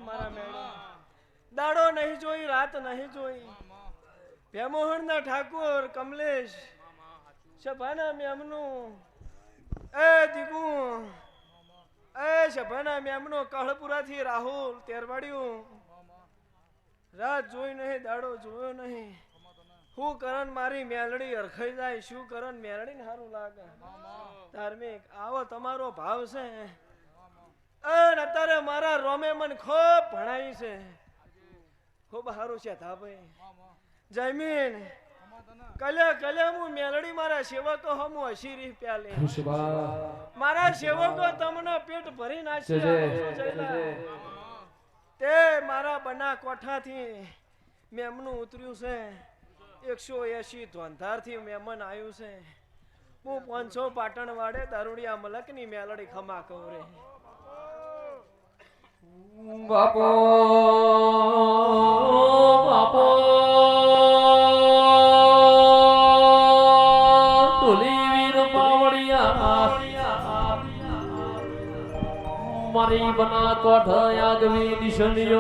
મારા મેળો દાડો નહીં જોઈ રાત નહીં જોઈ ભેમોહણ ના ઠાકોર કમલેશ સભાના મેમનું એ દીગુ એ સભાના મેમનો કહળપુરા થી રાહુલ તેરવાડ્યું રાત જોઈ નહીં દાડો જોયો નહીં હું કરણ મારી મેલડી અરખાઈ જાય શું કરણ મેલડી ને સારું લાગે ધાર્મિક આવો તમારો ભાવ છે અને અત્યારે મારા રોમે મને ખૂબ ભણાવી છે ખૂબ સારું છે ધાભાઈ જયમીન કલે હું મેલડી મારા સેવકો હમું હસી રહી પ્યાલે મારા સેવકો તમને પેટ ભરી નાખશે તે મારા બના કોઠાથી મેમનું ઉતર્યું છે 180 ધોંધાર થી મહેમાન આવ્યું છે હું 500 પાટણ વાડે દારૂડિયા મલક ની મેલડી ખમા કહું રે બાપો બાપો ઢોલી વીર પાવડિયા મારી બના કોઠ આગવી નિશનિયો